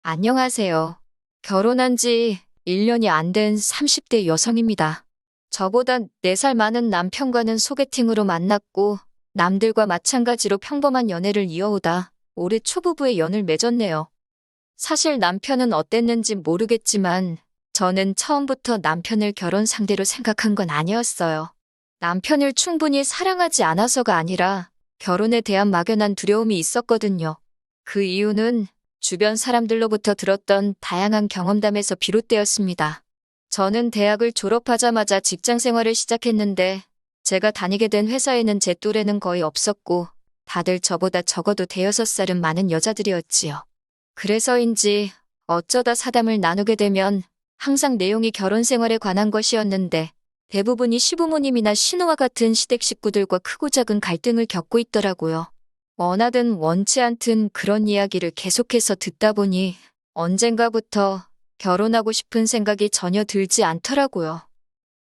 안녕하세요. 결혼한 지 1년이 안 된 30대 여성입니다. 저보다 4살 많은 남편과는 소개팅으로 만났고 남들과 마찬가지로 평범한 연애를 이어오다 올해 초부부의 연을 맺었네요. 사실 남편은 어땠는지 모르겠지만 저는 처음부터 남편을 결혼 상대로 생각한 건 아니었어요. 남편을 충분히 사랑하지 않아서가 아니라 결혼에 대한 막연한 두려움이 있었거든요. 그 이유는 주변 사람들로부터 들었던 다양한 경험담에서 비롯되었습니다. 저는 대학을 졸업하자마자 직장 생활을 시작했는데 제가 다니게 된 회사에는 제 또래는 거의 없었고 다들 저보다 적어도 5살은 많은 여자들이었지요. 그래서인지 어쩌다 사담을 나누게 되면 항상 내용이 결혼 생활에 관한 것이었는데 대부분이 시부모님이나 신우와 같은 시댁 식구들과 크고 작은 갈등을 겪고 있더라고요. 원하든 원치 않든 그런 이야기를 계속해서 듣다 보니 언젠가부터 결혼하고 싶은 생각이 전혀 들지 않더라고요.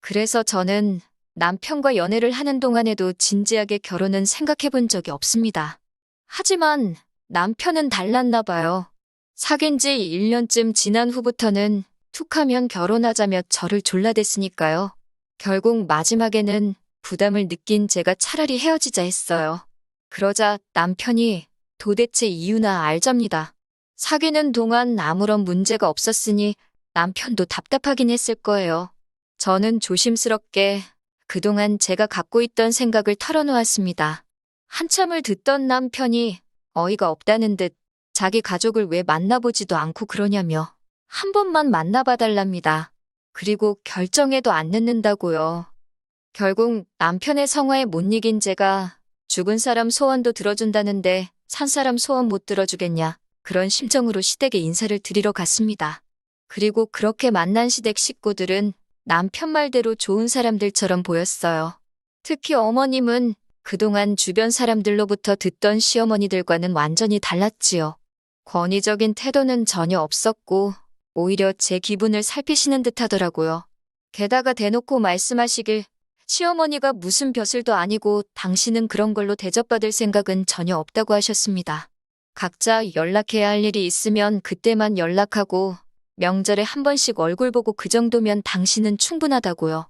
그래서 저는 남편과 연애를 하는 동안에도 진지하게 결혼은 생각해 본 적이 없습니다. 하지만 남편은 달랐나 봐요. 사귄 지 1년쯤 지난 후부터는 툭하면 결혼하자며 저를 졸라댔으니까요. 결국 마지막에는 부담을 느낀 제가 차라리 헤어지자 했어요. 그러자 남편이 도대체 이유나 알잡니다. 사귀는 동안 아무런 문제가 없었으니 남편도 답답하긴 했을 거예요. 저는 조심스럽게 그동안 제가 갖고 있던 생각을 털어놓았습니다. 한참을 듣던 남편이 어이가 없다는 듯 자기 가족을 왜 만나보지도 않고 그러냐며 한 번만 만나봐달랍니다. 그리고 결정해도 안 늦는다고요. 결국 남편의 성화에 못 이긴 제가 죽은 사람 소원도 들어준다는데 산 사람 소원 못 들어주겠냐. 그런 심정으로 시댁에 인사를 드리러 갔습니다. 그리고 그렇게 만난 시댁 식구들은 남편 말대로 좋은 사람들처럼 보였어요. 특히 어머님은 그동안 주변 사람들로부터 듣던 시어머니들과는 완전히 달랐지요. 권위적인 태도는 전혀 없었고 오히려 제 기분을 살피시는 듯 하더라고요. 게다가 대놓고 말씀하시길 시어머니가 무슨 벼슬도 아니고 당신은 그런 걸로 대접받을 생각은 전혀 없다고 하셨습니다. 각자 연락해야 할 일이 있으면 그때만 연락하고 명절에 한 번씩 얼굴 보고 그 정도면 당신은 충분하다고요.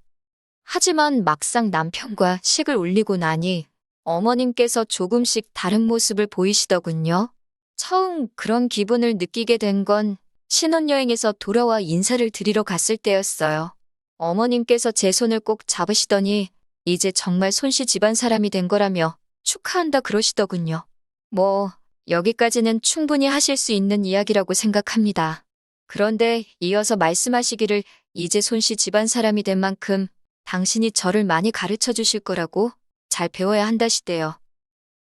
하지만 막상 남편과 식을 올리고 나니 어머님께서 조금씩 다른 모습을 보이시더군요. 처음 그런 기분을 느끼게 된 건 신혼여행에서 돌아와 인사를 드리러 갔을 때였어요. 어머님께서 제 손을 꼭 잡으시더니 이제 정말 손씨 집안 사람이 된 거라며 축하한다 그러시더군요. 뭐 여기까지는 충분히 하실 수 있는 이야기라고 생각합니다. 그런데 이어서 말씀하시기를 이제 손씨 집안 사람이 된 만큼 당신이 저를 많이 가르쳐 주실 거라고 잘 배워야 한다시대요.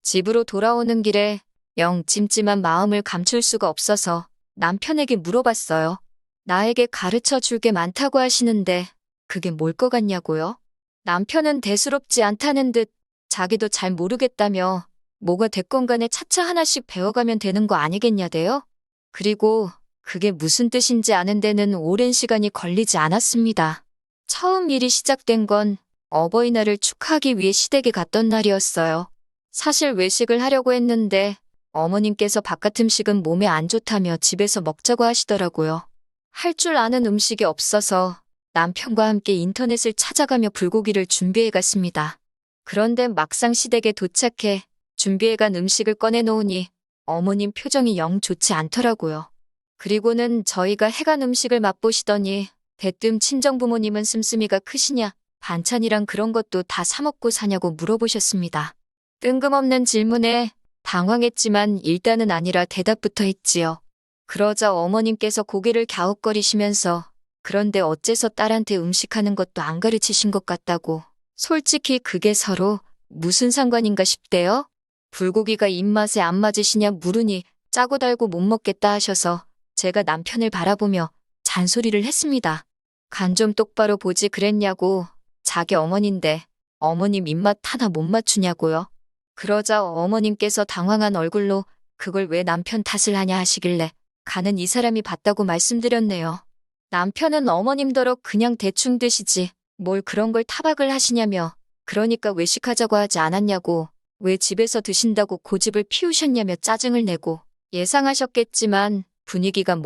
집으로 돌아오는 길에 영 찜찜한 마음을 감출 수가 없어서 남편에게 물어봤어요. 나에게 가르쳐 줄 게 많다고 하시는데 그게 뭘 것 같냐고요? 남편은 대수롭지 않다는 듯 자기도 잘 모르겠다며 뭐가 됐건 간에 차차 하나씩 배워가면 되는 거 아니겠냐대요? 그리고 그게 무슨 뜻인지 아는 데는 오랜 시간이 걸리지 않았습니다. 처음 일이 시작된 건 어버이날을 축하하기 위해 시댁에 갔던 날이었어요. 사실 외식을 하려고 했는데 어머님께서 바깥 음식은 몸에 안 좋다며 집에서 먹자고 하시더라고요. 할 줄 아는 음식이 없어서 남편과 함께 인터넷을 찾아가며 불고기를 준비해 갔습니다. 그런데 막상 시댁에 도착해 준비해간 음식을 꺼내놓으니 어머님 표정이 영 좋지 않더라고요. 그리고는 저희가 해간 음식을 맛보시더니 대뜸 친정부모님은 씀씀이가 크시냐, 반찬이랑 그런 것도 다 사먹고 사냐고 물어보셨습니다. 뜬금없는 질문에 당황했지만 일단은 아니라 대답부터 했지요. 그러자 어머님께서 고개를 갸웃거리시면서 그런데 어째서 딸한테 음식하는 것도 안 가르치신 것 같다고. 솔직히 그게 서로 무슨 상관인가 싶대요. 불고기가 입맛에 안 맞으시냐 물으니 짜고 달고 못 먹겠다 하셔서 제가 남편을 바라보며 잔소리를 했습니다. 간 좀 똑바로 보지 그랬냐고. 자기 어머니인데 어머님 입맛 하나 못 맞추냐고요. 그러자 어머님께서 당황한 얼굴로 그걸 왜 남편 탓을 하냐 하시길래 간은 이 사람이 봤다고 말씀드렸네요. 남편은 어머님더러 그냥 대충 드시지 뭘 그런 걸 타박을 하시냐며 그러니까 외식하자고 하지 않았냐고 왜 집에서 드신다고 고집을 피우셨냐며 짜증을 내고 예상하셨겠지만 분위기가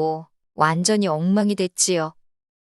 완전히 엉망이 됐지요.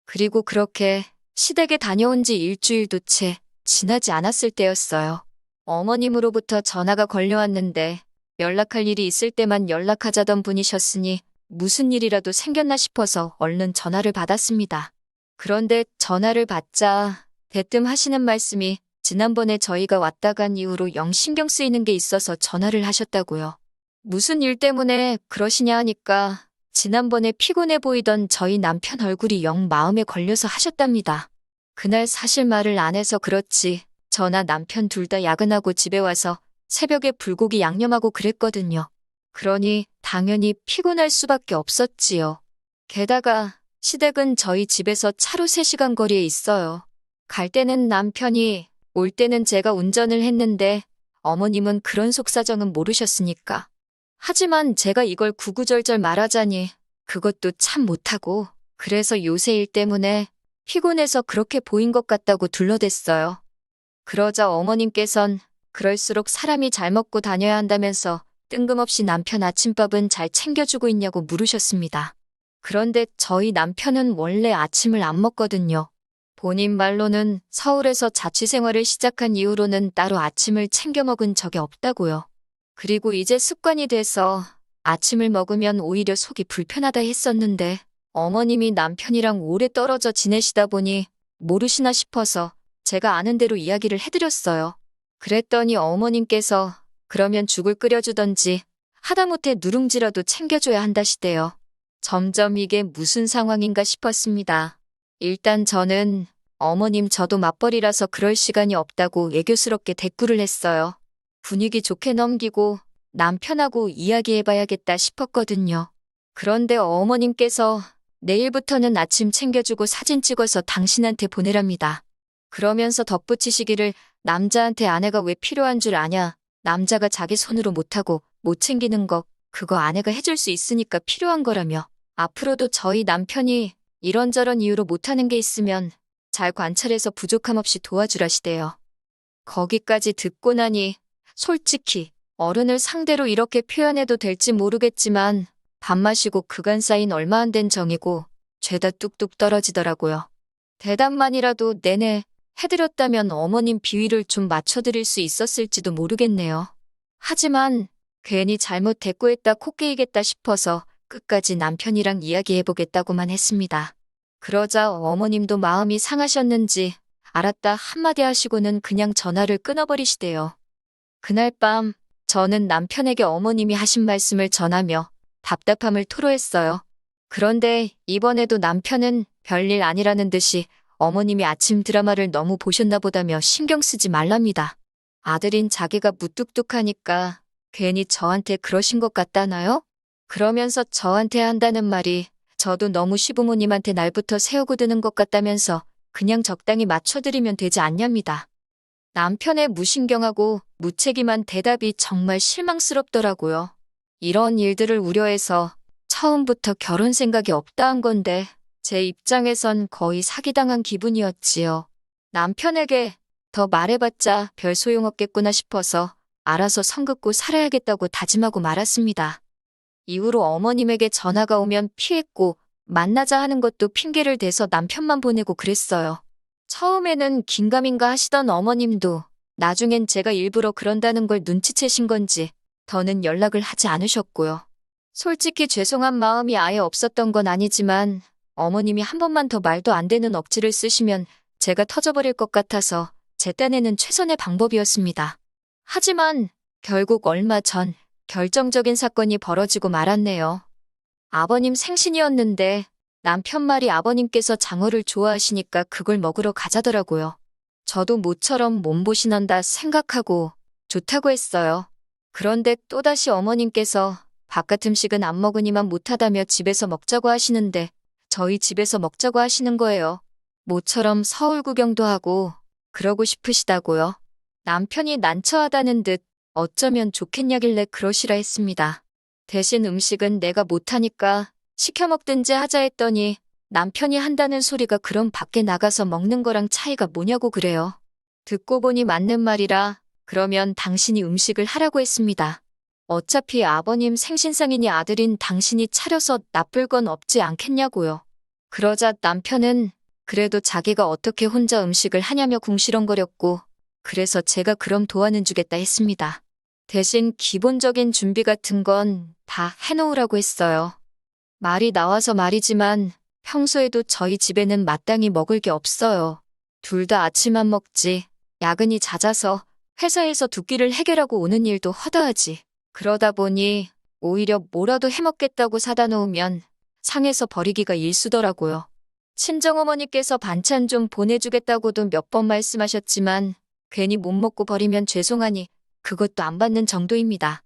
그리고 그렇게 시댁에 다녀온 지 일주일도 채 지나지 않았을 때였어요. 어머님으로부터 전화가 걸려왔는데 연락할 일이 있을 때만 연락하자던 분이셨으니 무슨 일이라도 생겼나 싶어서 얼른 전화를 받았습니다. 그런데 전화를 받자 대뜸 하시는 말씀이 지난번에 저희가 왔다 간 이후로 영 신경 쓰이는 게 있어서 전화를 하셨다고요. 무슨 일 때문에 그러시냐 하니까 지난번에 피곤해 보이던 저희 남편 얼굴이 영 마음에 걸려서 하셨답니다. 그날 사실 말을 안 해서 그렇지 저나 남편 둘 다 야근하고 집에 와서 새벽에 불고기 양념하고 그랬거든요. 그러니 당연히 피곤할 수밖에 없었지요. 게다가 시댁은 저희 집에서 차로 3시간 거리에 있어요. 갈 때는 남편이, 올 때는 제가 운전을 했는데 어머님은 그런 속사정은 모르셨으니까. 하지만 제가 이걸 구구절절 말하자니 그것도 참 못하고 그래서 요새 일 때문에 피곤해서 그렇게 보인 것 같다고 둘러댔어요. 그러자 어머님께선 그럴수록 사람이 잘 먹고 다녀야 한다면서 뜬금없이 남편 아침밥은 잘 챙겨주고 있냐고 물으셨습니다. 그런데 저희 남편은 원래 아침을 안 먹거든요. 본인 말로는 서울에서 자취생활을 시작한 이후로는 따로 아침을 챙겨 먹은 적이 없다고요. 그리고 이제 습관이 돼서 아침을 먹으면 오히려 속이 불편하다 했었는데 어머님이 남편이랑 오래 떨어져 지내시다 보니 모르시나 싶어서 제가 아는 대로 이야기를 해드렸어요. 그랬더니 어머님께서 그러면 죽을 끓여주던지 하다못해 누룽지라도 챙겨줘야 한다시대요. 점점 이게 무슨 상황인가 싶었습니다. 일단 저는 어머님 저도 맞벌이라서 그럴 시간이 없다고 애교스럽게 대꾸를 했어요. 분위기 좋게 넘기고 남편하고 이야기해봐야겠다 싶었거든요. 그런데 어머님께서 내일부터는 아침 챙겨주고 사진 찍어서 당신한테 보내랍니다. 그러면서 덧붙이시기를 남자한테 아내가 왜 필요한 줄 아냐. 남자가 자기 손으로 못하고 못 챙기는 거 그거 아내가 해줄 수 있으니까 필요한 거라며. 앞으로도 저희 남편이 이런저런 이유로 못하는 게 있으면 잘 관찰해서 부족함 없이 도와주라시대요. 거기까지 듣고 나니 솔직히 어른을 상대로 이렇게 표현해도 될지 모르겠지만 밥 마시고 그간 쌓인 얼마 안 된 정이고 죄다 뚝뚝 떨어지더라고요. 대답만이라도 내내 해드렸다면 어머님 비위를 좀 맞춰드릴 수 있었을지도 모르겠네요. 하지만 괜히 잘못 대꾸했다 코 깨이겠다 싶어서 끝까지 남편이랑 이야기해보겠다고만 했습니다. 그러자 어머님도 마음이 상하셨는지 알았다 한마디 하시고는 그냥 전화를 끊어버리시대요. 그날 밤 저는 남편에게 어머님이 하신 말씀을 전하며 답답함을 토로했어요. 그런데 이번에도 남편은 별일 아니라는 듯이 어머님이 아침 드라마를 너무 보셨나 보다며 신경 쓰지 말랍니다. 아들인 자기가 무뚝뚝하니까 괜히 저한테 그러신 것 같다나요? 그러면서 저한테 한다는 말이 저도 너무 시부모님한테 날부터 세우고 드는 것 같다면서 그냥 적당히 맞춰드리면 되지 않냐입니다. 남편의 무신경하고 무책임한 대답이 정말 실망스럽더라고요. 이런 일들을 우려해서 처음부터 결혼 생각이 없다 한 건데 제 입장에선 거의 사기당한 기분이었지요. 남편에게 더 말해봤자 별 소용없겠구나 싶어서 알아서 선 긋고 살아야겠다고 다짐하고 말았습니다. 이후로 어머님에게 전화가 오면 피했고 만나자 하는 것도 핑계를 대서 남편만 보내고 그랬어요. 처음에는 긴가민가 하시던 어머님도 나중엔 제가 일부러 그런다는 걸 눈치채신 건지 더는 연락을 하지 않으셨고요. 솔직히 죄송한 마음이 아예 없었던 건 아니지만 어머님이 한 번만 더 말도 안 되는 억지를 쓰시면 제가 터져버릴 것 같아서 제 딴에는 최선의 방법이었습니다. 하지만 결국 얼마 전 결정적인 사건이 벌어지고 말았네요. 아버님 생신이었는데 남편 말이 아버님께서 장어를 좋아하시니까 그걸 먹으러 가자더라고요. 저도 모처럼 몸보신한다 생각하고 좋다고 했어요. 그런데 또다시 어머님께서 바깥 음식은 안 먹으니만 못하다며 집에서 먹자고 하시는데 저희 집에서 먹자고 하시는 거예요. 모처럼 서울 구경도 하고 그러고 싶으시다고요. 남편이 난처하다는 듯 어쩌면 좋겠냐길래 그러시라 했습니다. 대신 음식은 내가 못하니까 시켜 먹든지 하자 했더니 남편이 한다는 소리가 그럼 밖에 나가서 먹는 거랑 차이가 뭐냐고 그래요. 듣고 보니 맞는 말이라 그러면 당신이 음식을 하라고 했습니다. 어차피 아버님 생신상이니 아들인 당신이 차려서 나쁠 건 없지 않겠냐고요. 그러자 남편은 그래도 자기가 어떻게 혼자 음식을 하냐며 궁시렁거렸고, 그래서 제가 그럼 도와는 주겠다 했습니다. 대신 기본적인 준비 같은 건 다 해놓으라고 했어요. 말이 나와서 말이지만 평소에도 저희 집에는 마땅히 먹을 게 없어요. 둘 다 아침 안 먹지. 야근이 잦아서 회사에서 두 끼를 해결하고 오는 일도 허다하지. 그러다 보니 오히려 뭐라도 해먹겠다고 사다 놓으면 상해서 버리기가 일수더라고요. 친정어머니께서 반찬 좀 보내주겠다고도 몇 번 말씀하셨지만 괜히 못 먹고 버리면 죄송하니 그것도 안 받는 정도입니다.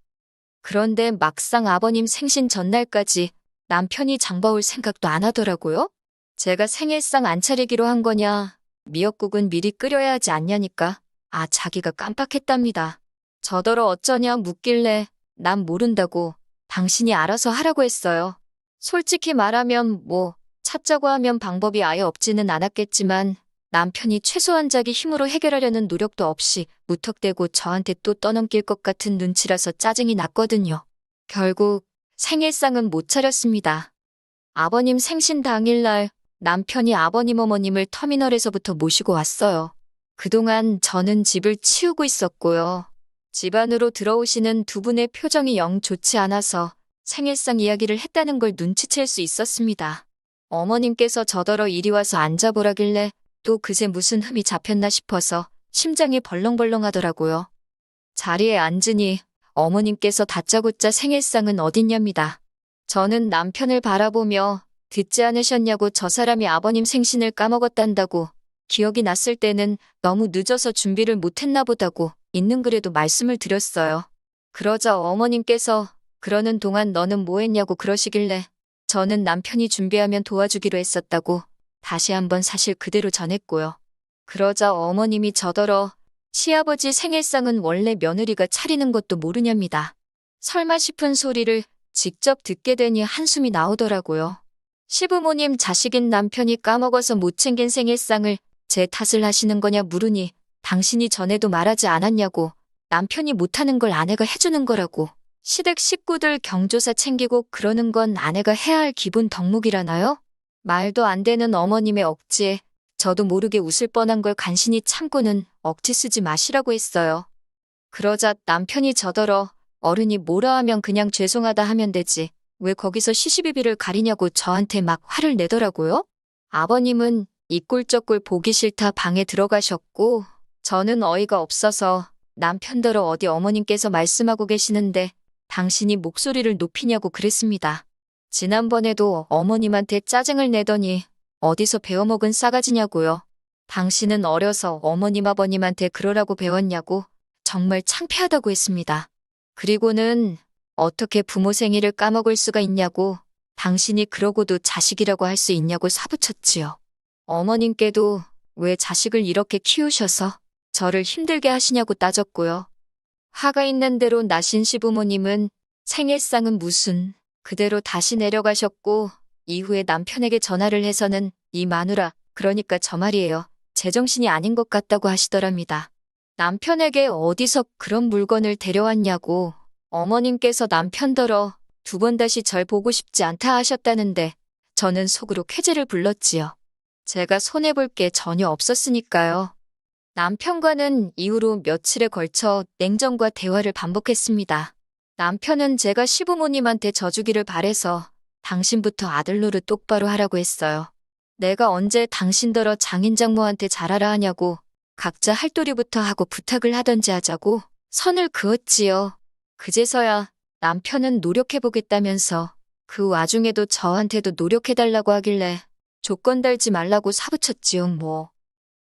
그런데 막상 아버님 생신 전날까지 남편이 장봐올 생각도 안 하더라고요. 제가 생일상 안 차리기로 한 거냐, 미역국은 미리 끓여야 하지 않냐니까, 자기가 깜빡했답니다. 저더러 어쩌냐 묻길래 난 모른다고 당신이 알아서 하라고 했어요. 솔직히 말하면 찾자고 하면 방법이 아예 없지는 않았겠지만 남편이 최소한 자기 힘으로 해결하려는 노력도 없이 무턱대고 저한테 또 떠넘길 것 같은 눈치라서 짜증이 났거든요. 결국 생일상은 못 차렸습니다. 아버님 생신 당일날 남편이 아버님 어머님을 터미널에서부터 모시고 왔어요. 그동안 저는 집을 치우고 있었고요. 집 안으로 들어오시는 두 분의 표정이 영 좋지 않아서 생일상 이야기를 했다는 걸 눈치챌 수 있었습니다. 어머님께서 저더러 이리 와서 앉아보라길래 또 그새 무슨 흠이 잡혔나 싶어서 심장이 벌렁벌렁 하더라고요. 자리에 앉으니 어머님께서 다짜고짜 생일상은 어딨냐입니다. 저는 남편을 바라보며 듣지 않으셨냐고 저 사람이 아버님 생신을 까먹었단다고, 기억이 났을 때는 너무 늦어서 준비를 못했나 보다고 있는 그래도 말씀을 드렸어요. 그러자 어머님께서 그러는 동안 너는 뭐 했냐고 그러시길래 저는 남편이 준비하면 도와주기로 했었다고 다시 한번 사실 그대로 전했고요. 그러자 어머님이 저더러 시아버지 생일상은 원래 며느리가 차리는 것도 모르냐입니다. 설마 싶은 소리를 직접 듣게 되니 한숨이 나오더라고요. 시부모님 자식인 남편이 까먹어서 못 챙긴 생일상을 제 탓을 하시는 거냐 물으니 당신이 전에도 말하지 않았냐고, 남편이 못하는 걸 아내가 해주는 거라고, 시댁 식구들 경조사 챙기고 그러는 건 아내가 해야 할 기본 덕목이라나요? 말도 안 되는 어머님의 억지에 저도 모르게 웃을 뻔한 걸 간신히 참고는 억지 쓰지 마시라고 했어요. 그러자 남편이 저더러 어른이 뭐라 하면 그냥 죄송하다 하면 되지, 왜 거기서 시시비비를 가리냐고 저한테 막 화를 내더라고요. 아버님은 이 꼴 저 꼴 보기 싫다 방에 들어가셨고, 저는 어이가 없어서 남편더러 어디 어머님께서 말씀하고 계시는데 당신이 목소리를 높이냐고 그랬습니다. 지난번에도 어머님한테 짜증을 내더니 어디서 배워먹은 싸가지냐고요. 당신은 어려서 어머님 아버님한테 그러라고 배웠냐고 정말 창피하다고 했습니다. 그리고는 어떻게 부모 생일을 까먹을 수가 있냐고, 당신이 그러고도 자식이라고 할 수 있냐고 사부쳤지요. 어머님께도 왜 자식을 이렇게 키우셔서 저를 힘들게 하시냐고 따졌고요. 화가 있는 대로 나신 시부모님은 생일상은 무슨, 그대로 다시 내려가셨고, 이후에 남편에게 전화를 해서는 이 마누라, 그러니까 저 말이에요, 제정신이 아닌 것 같다고 하시더랍니다. 남편에게 어디서 그런 물건을 데려왔냐고, 어머님께서 남편더러 두 번 다시 절 보고 싶지 않다 하셨다는데 저는 속으로 쾌재를 불렀지요. 제가 손해볼 게 전혀 없었으니까요. 남편과는 이후로 며칠에 걸쳐 냉정과 대화를 반복했습니다. 남편은 제가 시부모님한테 져주기를 바래서 당신부터 아들 노릇 똑바로 하라고 했어요. 내가 언제 당신더러 장인장모한테 잘하라 하냐고, 각자 할도리부터 하고 부탁을 하던지 하자고 선을 그었지요. 그제서야 남편은 노력해보겠다면서 그 와중에도 저한테도 노력해달라고 하길래 조건 달지 말라고 사부쳤지요 뭐.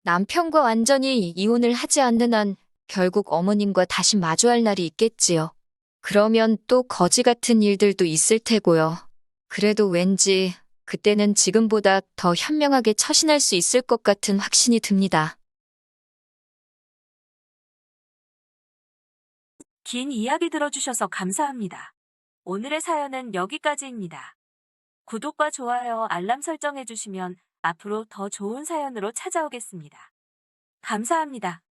남편과 완전히 이혼을 하지 않는 한 결국 어머님과 다시 마주할 날이 있겠지요. 그러면 또 거지 같은 일들도 있을 테고요. 그래도 왠지 그때는 지금보다 더 현명하게 처신할 수 있을 것 같은 확신이 듭니다. 긴 이야기 들어주셔서 감사합니다. 오늘의 사연은 여기까지입니다. 구독과 좋아요, 알람 설정해주시면 앞으로 더 좋은 사연으로 찾아오겠습니다. 감사합니다.